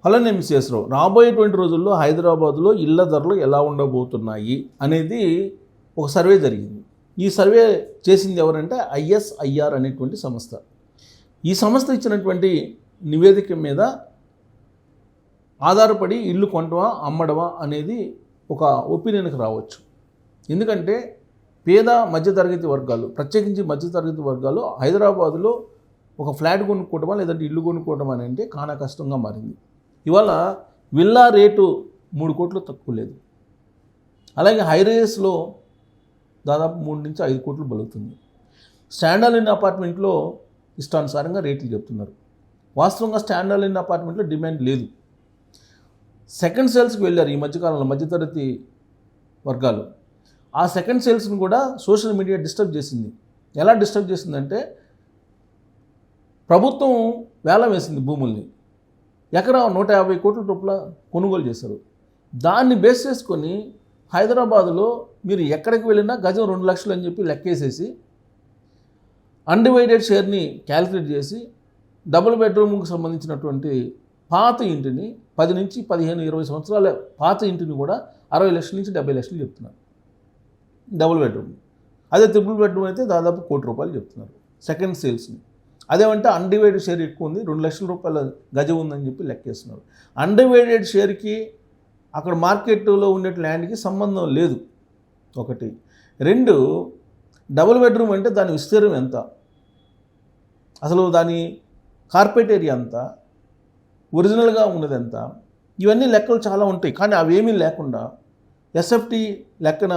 Hello, నేను శేషరావు. రాబోయేటువంటి రోజుల్లో హైదరాబాద్లో ఇళ్ల ధరలు ఎలా ఉండబోతున్నాయి అనేది ఒక సర్వే జరిగింది. ఈ సర్వే చేసింది ఎవరంటే ISIR అనేటువంటి సంస్థ. ఈ సంస్థ ఇచ్చినటువంటి నివేదిక మీద ఆధారపడి ఇల్లు కొనటమా అమ్మడమా అనేది ఒక ఒపీనియన్కి రావచ్చు. ఎందుకంటే పేద మధ్యతరగతి వర్గాలు, ప్రత్యేకించి మధ్యతరగతి వర్గాలు హైదరాబాదులో ఒక ఫ్లాట్ కొనుక్కోవటమా లేదంటే ఇల్లు కొనుక్కోవటం అని అంటే చాలా కష్టంగా మారింది. ఇవాళ విల్లా రేటు 3 కోట్లు తక్కువ లేదు. అలాగే హైరేస్లో దాదాపు 3 నుంచి 5 కోట్లు బలుగుతుంది. స్టాండర్డ్ అపార్ట్మెంట్లో ఇష్టానుసారంగా రేట్లు చెప్తున్నారు. వాస్తవంగా స్టాండర్డ్ అపార్ట్మెంట్లో డిమాండ్ లేదు. సెకండ్ సేల్స్కి వెళ్ళారు ఈ మధ్యకాలంలో మధ్యతరగతి వర్గాలు. ఆ సెకండ్ సేల్స్ని కూడా సోషల్ మీడియా డిస్టర్బ్ చేసింది. ఎలా డిస్టర్బ్ చేసిందంటే ప్రభుత్వం వేలం వేసింది భూముల్ని. ఎకరా 150 కోట్ల రూపాయల కొనుగోలు చేశారు. దాన్ని బేస్ చేసుకొని హైదరాబాదులో మీరు ఎక్కడికి వెళ్ళినా గజం 2 లక్షలు అని చెప్పి లెక్కేసేసి అన్డివైడెడ్ షేర్ని క్యాలిక్యులేట్ చేసి డబుల్ బెడ్రూమ్కి సంబంధించినటువంటి పాత ఇంటిని 10 నుంచి 15, 20 సంవత్సరాల పాత ఇంటిని కూడా 60 లక్షల నుంచి 70 లక్షలు చెప్తున్నారు డబుల్ బెడ్రూమ్. అదే ట్రిపుల్ బెడ్రూమ్ అయితే దాదాపు 1 కోటి రూపాయలు చెప్తున్నారు సెకండ్ సేల్స్ని. అదేమంటే అన్డివైడెడ్ షేర్ ఎక్కువ ఉంది, 2 లక్షల రూపాయల గజం ఉందని చెప్పి లెక్కేస్తున్నారు. అన్డివైడెడ్ షేర్కి అక్కడ మార్కెట్లో ఉండే ల్యాండ్కి సంబంధం లేదు. 1. 2, డబుల్ బెడ్రూమ్ అంటే దాని విస్తీర్ణం ఎంత, అసలు దాని కార్పెట్ ఏరియా ఎంత, ఒరిజినల్గా ఉన్నది ఎంత, ఇవన్నీ లెక్కలు చాలా ఉంటాయి. కానీ అవేమీ లేకుండా SFT లెక్కన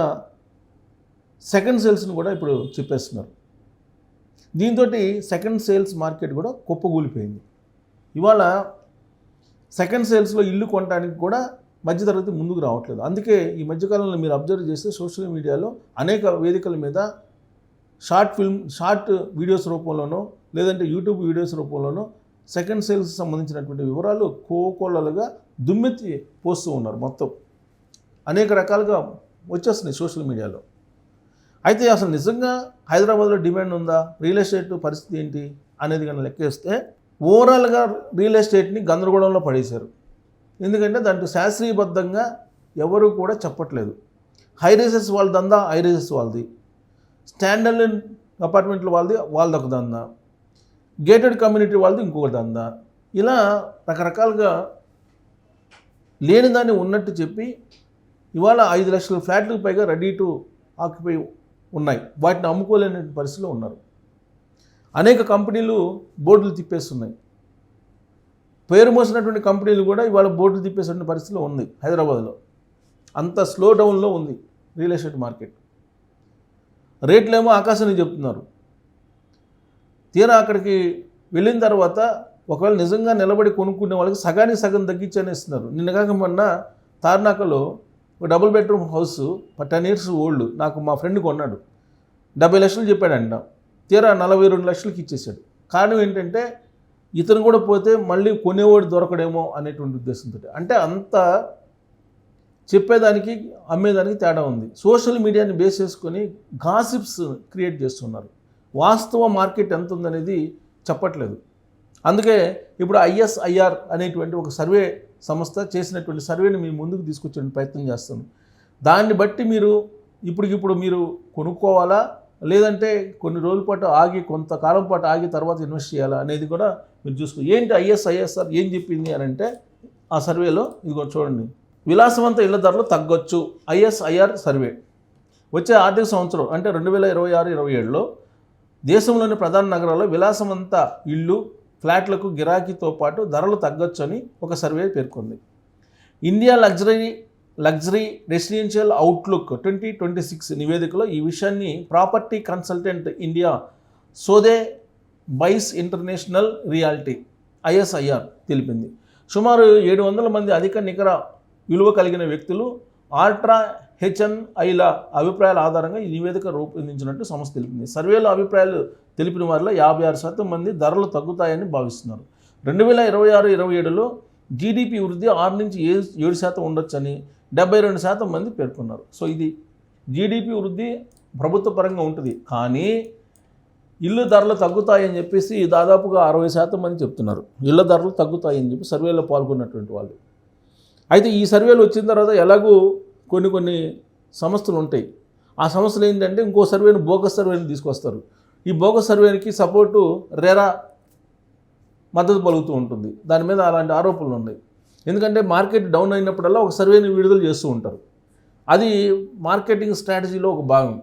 సెకండ్ సేల్స్ని కూడా ఇప్పుడు చెప్పేస్తున్నారు. దీంతో సెకండ్ సేల్స్ మార్కెట్ కూడా కుప్పగూలిపోయింది. ఇవాళ సెకండ్ సేల్స్లో ఇల్లు కొనడానికి కూడా మధ్యతరగతి ముందుకు రావట్లేదు. అందుకే ఈ మధ్యకాలంలో మీరు అబ్జర్వ్ చేస్తే సోషల్ మీడియాలో అనేక వేదికల మీద షార్ట్ వీడియోస్ రూపంలోనో లేదంటే యూట్యూబ్ వీడియోస్ రూపంలోనో సెకండ్ సేల్స్ సంబంధించినటువంటి వివరాలు కోకొల్లలుగా దుమ్మెత్తి పోస్తూ ఉన్నారు. మొత్తం అనేక రకాలుగా వచ్చేస్తున్నాయి సోషల్ మీడియాలో. అయితే అసలు నిజంగా హైదరాబాద్లో డిమాండ్ ఉందా, రియల్ ఎస్టేట్ పరిస్థితి ఏంటి అనేది కనుక లెక్కేస్తే ఓవరాల్గా రియల్ ఎస్టేట్ని గందరగోళంలో పడేశారు. ఎందుకంటే దాంట్లో శాస్త్రీయబద్ధంగా ఎవరు కూడా చెప్పట్లేదు. హైరేసెస్ వాళ్ళ దందా హైరేసెస్ వాళ్ళది, స్టాండర్డ్ అపార్ట్మెంట్లు వాళ్ళది ఒక దందా, గేటెడ్ కమ్యూనిటీ వాళ్ళది ఇంకొక దందా. ఇలా రకరకాలుగా లేని దాన్ని ఉన్నట్టు చెప్పి ఇవాళ 5 లక్షల ఫ్లాట్లకు పైగా రెడీ టు ఆక్యుపై ఉన్నాయి. వాటిని అమ్ముకోలేని పరిస్థితిలో ఉన్నారు. అనేక కంపెనీలు బోర్డులు తిప్పేస్తున్నాయి. పేరు మోసినటువంటి కంపెనీలు కూడా ఇవాళ బోర్డులు తిప్పేసిన పరిస్థితిలో ఉంది హైదరాబాద్లో. అంత స్లో డౌన్లో ఉంది రియల్ ఎస్టేట్ మార్కెట్. రేట్లేమో ఆకాశాన్ని చెప్తున్నారు. తీరా అక్కడికి వెళ్ళిన తర్వాత ఒకవేళ నిజంగా నిలబడి కొనుక్కునే వాళ్ళకి సగానికి సగం తగ్గించని ఇస్తున్నారు. నిన్నగాక మొన్న తార్నాకలో ఒక double bedroom house 10 years old నాకు మా ఫ్రెండ్ కొన్నాడు. 70 లక్షలు చెప్పాడంట. తీరా 42 లక్షలకి ఇచ్చేసాడు. కారణం ఏంటంటే ఇతను కూడా పోతే మళ్ళీ కొనేవాడు దొరకడేమో అనేటువంటి ఉద్దేశంతో. అంటే అంత చెప్పేదానికి అమ్మేదానికి తేడా ఉంది. సోషల్ మీడియాని బేస్ చేసుకొని గాసిప్స్ క్రియేట్ చేస్తున్నారు. వాస్తవ మార్కెట్ ఎంత ఉందనేది చెప్పట్లేదు. అందుకే ఇప్పుడు ISIR అనేటువంటి ఒక సర్వే సంస్థ చేసినటువంటి సర్వేని మీ ముందుకు తీసుకొచ్చే ప్రయత్నం చేస్తాను. దాన్ని బట్టి మీరు ఇప్పటికిప్పుడు మీరు కొనుక్కోవాలా లేదంటే కొన్ని రోజుల పాటు ఆగి కొంతకాలం పాటు ఆగి తర్వాత ఇన్వెస్ట్ చేయాలా అనేది కూడా మీరు చూసుకో. ఏంటి ISIR ఏం చెప్పింది అని అంటే ఆ సర్వేలో ఇదిగో చూడండి. విలాసవంత ఇళ్ల ధరలు తగ్గొచ్చు ISIR సర్వే. వచ్చే ఆర్థిక సంవత్సరం అంటే 2026-27లో దేశంలోని ప్రధాన నగరాల్లో విలాసవంత ఇళ్ళు ఫ్లాట్లకు గిరాకీతో పాటు ధరలు తగ్గొచ్చని ఒక సర్వే పేర్కొంది. ఇండియా లగ్జరీ రెసిడెన్షియల్ అవుట్లుక్ 2026 నివేదికలో ఈ విషయాన్ని property consultant India Sotheby's international realty ISIR తెలిపింది. సుమారు 700 మంది అధిక నికర విలువ కలిగిన వ్యక్తులు ఆల్ట్రా HNIల అభిప్రాయాల ఆధారంగా ఈ నివేదిక రూపొందించినట్టు సంస్థ తెలిపింది. సర్వేలో అభిప్రాయాలు తెలిపిన వారిలో 56% మంది ధరలు తగ్గుతాయని భావిస్తున్నారు. 2026-27లో GDP వృద్ధి 6 నుంచి 7% ఉండొచ్చని 72% మంది పేర్కొన్నారు. సో ఇది GDP వృద్ధి ప్రభుత్వ పరంగా ఉంటుంది. కానీ ఇల్లు ధరలు తగ్గుతాయని చెప్పేసి దాదాపుగా 60% మంది చెప్తున్నారు. ఇళ్ల ధరలు తగ్గుతాయని చెప్పి సర్వేలో పాల్గొన్నటువంటి వాళ్ళు. అయితే ఈ సర్వేలు వచ్చిన తర్వాత ఎలాగూ కొన్ని సంస్థలు ఉంటాయి. ఆ సంస్థలు ఏంటంటే ఇంకో సర్వేని బోగస్ సర్వేని తీసుకొస్తారు. ఈ బోగస్ సర్వేకి సపోర్టు రెరా మద్దతు పలుకుతూ ఉంటుంది. దాని మీద అలాంటి ఆరోపణలు ఉన్నాయి. ఎందుకంటే మార్కెట్ డౌన్ అయినప్పుడల్లా ఒక సర్వేని విడుదల చేస్తూ ఉంటారు. అది మార్కెటింగ్ స్ట్రాటజీలో ఒక భాగం.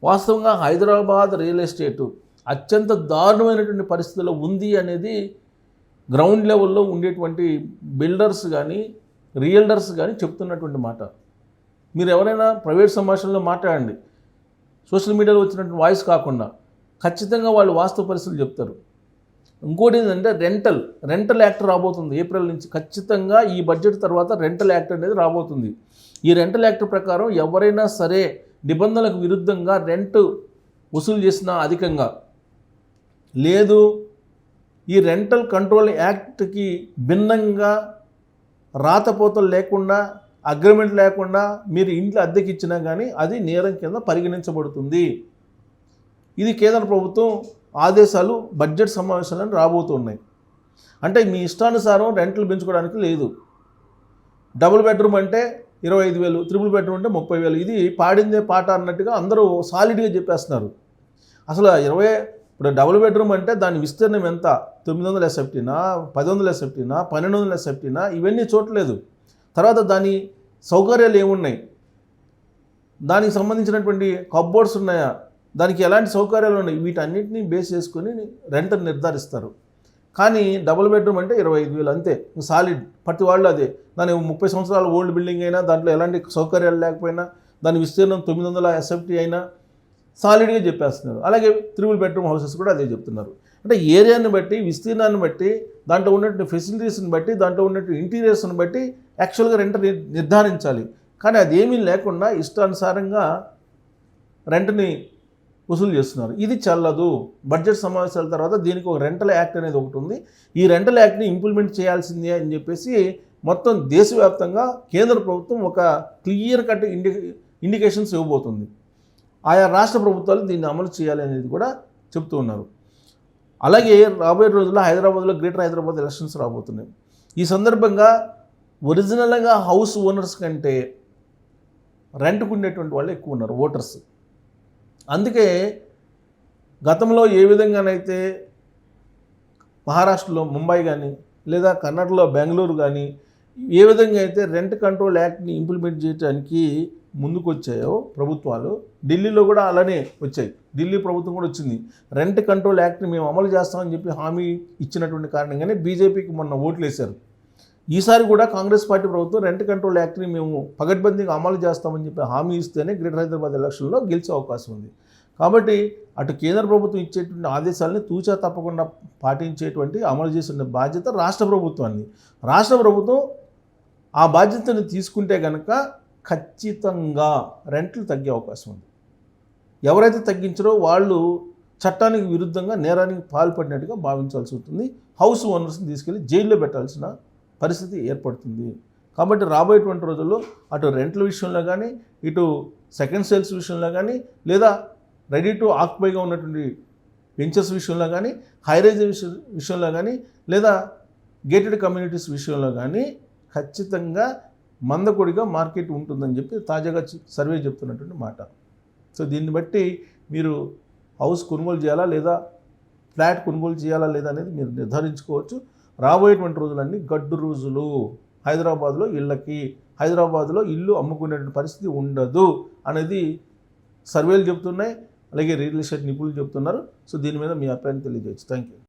వాస్తవంగా హైదరాబాద్ రియల్ ఎస్టేటు అత్యంత దారుణమైనటువంటి పరిస్థితుల్లో ఉంది అనేది గ్రౌండ్ లెవెల్లో ఉండేటువంటి బిల్డర్స్ కానీ రియల్డర్స్ కానీ చెప్తున్నటువంటి మాట. మీరు ఎవరైనా ప్రైవేట్ సంభాషణలో మాట్లాడండి, సోషల్ మీడియాలో వచ్చినటువంటి వాయిస్ కాకుండా ఖచ్చితంగా వాళ్ళు వాస్తవ పరిస్థితులు చెప్తారు. ఇంకోటి ఏంటంటే రెంటల్ యాక్ట్ రాబోతుంది ఏప్రిల్ నుంచి. ఖచ్చితంగా ఈ బడ్జెట్ తర్వాత రెంటల్ యాక్ట్ అనేది రాబోతుంది. ఈ రెంటల్ యాక్ట్ ప్రకారం ఎవరైనా సరే నిబంధనలకు విరుద్ధంగా రెంట్ వసూలు చేసినా అధికంగా లేదు, ఈ రెంటల్ కంట్రోల్ యాక్ట్కి భిన్నంగా రాతపోతలు లేకుండా అగ్రిమెంట్ లేకుండా మీరు ఇంట్లో అద్దెకి ఇచ్చినా కానీ అది నేరం కింద పరిగణించబడుతుంది. ఇది కేంద్ర ప్రభుత్వం ఆదేశాలు బడ్జెట్ సమావేశాలను రాబోతున్నాయి. అంటే మీ ఇష్టానుసారం రెంట్లు పెంచుకోవడానికి లేదు. డబుల్ బెడ్రూమ్ అంటే 25,000, త్రిబుల్ బెడ్రూమ్ అంటే 30,000. ఇది పాడిందే పాట అన్నట్టుగా అందరూ సాలిడ్గా చెప్పేస్తున్నారు. అసలు ఇప్పుడు డబుల్ బెడ్రూమ్ అంటే దాని విస్తీర్ణం ఎంత? 900 ఎస్ఎఫ్టీనా, 1000 ఎస్ఎఫ్టీనా, 1200 ఎస్ఎఫ్టీనా, ఇవన్నీ చూడలేదు. తర్వాత దాని సౌకర్యాలు ఏమున్నాయి, దానికి సంబంధించినటువంటి కప్బోర్డ్స్ ఉన్నాయా, దానికి ఎలాంటి సౌకర్యాలు ఉన్నాయి, వీటన్నిటిని బేస్ చేసుకొని రెంట్ నిర్ధారిస్తారు. కానీ డబుల్ బెడ్రూమ్ అంటే 25,000 అంతే, సాలిడ్. ప్రతి వాళ్ళు అదే. దాని 30 సంవత్సరాల ఓల్డ్ బిల్డింగ్ అయినా, దాంట్లో ఎలాంటి సౌకర్యాలు లేకపోయినా, దాని విస్తీర్ణం 900 ఎస్ఎఫ్టీ అయినా సాలిడ్గా చెప్పేస్తున్నారు. అలాగే త్రిబుల్ బెడ్రూమ్ హౌసెస్ కూడా అదే చెప్తున్నారు. అంటే ఏరియాని బట్టి, విస్తీర్ణాన్ని బట్టి, దాంట్లో ఉన్నటువంటి ఫెసిలిటీస్ని బట్టి, దాంట్లో ఉన్నటువంటి ఇంటీరియర్స్ని బట్టి యాక్చువల్గా రెంట్ నిర్ధారించాలి. కానీ అదేమీ లేకుండా ఇష్టానుసారంగా రెంట్ని వసూలు చేస్తున్నారు. ఇది చెల్లదు. బడ్జెట్ సమావేశాల తర్వాత దీనికి ఒక రెంటల్ యాక్ట్ అనేది ఒకటి ఉంది. ఈ రెంటల్ యాక్ట్ని ఇంప్లిమెంట్ చేయాల్సిందే అని చెప్పేసి మొత్తం దేశవ్యాప్తంగా కేంద్ర ప్రభుత్వం ఒక క్లియర్ కట్ ఇండికేషన్స్ ఇవ్వబోతుంది. ఆయా రాష్ట్ర ప్రభుత్వాలు దీన్ని అమలు చేయాలి అనేది కూడా చెప్తూ ఉన్నారు. అలాగే రాబోయే రోజుల్లో హైదరాబాద్లో గ్రేటర్ హైదరాబాద్ ఎలక్షన్స్ రాబోతున్నాయి. ఈ సందర్భంగా ఒరిజినల్గా హౌస్ ఓనర్స్ కంటే రెంట్కు ఉండేటువంటి వాళ్ళు ఎక్కువ ఉన్నారు, ఓటర్స్. అందుకే గతంలో ఏ విధంగానైతే మహారాష్ట్రలో ముంబై కానీ లేదా కర్ణాటకలో బెంగళూరు కానీ ఏ విధంగా అయితే రెంట్ కంట్రోల్ యాక్ట్ని ఇంప్లిమెంట్ చేయడానికి ముందుకు వచ్చాయో ప్రభుత్వాలు, ఢిల్లీలో కూడా అలానే వచ్చాయి. ఢిల్లీ ప్రభుత్వం కూడా వచ్చింది. రెంట్ కంట్రోల్ యాక్ట్ని మేము అమలు చేస్తామని చెప్పి హామీ ఇచ్చినటువంటి కారణంగానే బీజేపీకి మొన్న ఓట్లు వేశారు. ఈసారి కూడా కాంగ్రెస్ పార్టీ ప్రభుత్వం రెంట్ కంట్రోల్ యాక్ట్ని మేము పగడ్బందీగా అమలు చేస్తామని చెప్పి హామీ ఇస్తేనే గ్రేటర్ హైదరాబాద్ ఎలక్షన్లో గెలిచే అవకాశం ఉంది. కాబట్టి అటు కేంద్ర ప్రభుత్వం ఇచ్చేటువంటి ఆదేశాలని తూచా తప్పకుండా పాటించేటువంటి అమలు చేసిన బాధ్యత రాష్ట్ర ప్రభుత్వాన్ని. రాష్ట్ర ప్రభుత్వం ఆ బాధ్యతను తీసుకుంటే కనుక ఖచ్చితంగా రెంట్లు తగ్గే అవకాశం ఉంది. ఎవరైతే తగ్గించారో వాళ్ళు చట్టానికి విరుద్ధంగా నేరానికి పాల్పడినట్టుగా భావించాల్సి ఉంటుంది. హౌస్ ఓనర్స్ని తీసుకెళ్ళి జైల్లో పెట్టాల్సిన పరిస్థితి ఏర్పడుతుంది. కాబట్టి రాబోయేటువంటి రోజుల్లో అటు రెంట్ల విషయంలో కానీ, ఇటు సెకండ్ సేల్స్ విషయంలో కానీ, లేదా రెడీ టు ఆక్యుపైగా ఉన్నటువంటి వెంచర్స్ విషయంలో కానీ, హైరైజ్ విషయంలో కానీ, లేదా గేటెడ్ కమ్యూనిటీస్ విషయంలో కానీ ఖచ్చితంగా మందకొడిగా మార్కెట్ ఉంటుందని చెప్పి తాజాగా సర్వే చెప్తున్నటువంటి మాట. సో దీన్ని బట్టి మీరు హౌస్ కొనుగోలు చేయాలా లేదా ఫ్లాట్ కొనుగోలు చేయాలా లేదా అనేది మీరు నిర్ధారించుకోవచ్చు. రాబోయేటువంటి రోజులన్నీ గడ్డు రోజులు. హైదరాబాద్లో ఇల్లు అమ్ముకునేటువంటి పరిస్థితి ఉండదు అనేది సర్వేలు చెప్తున్నాయి. అలాగే రియల్ ఎస్టేట్ నిపుణులు చెప్తున్నారు. సో దీని మీద మీ అభిప్రాయం తెలియజేయచ్చు. Thank you.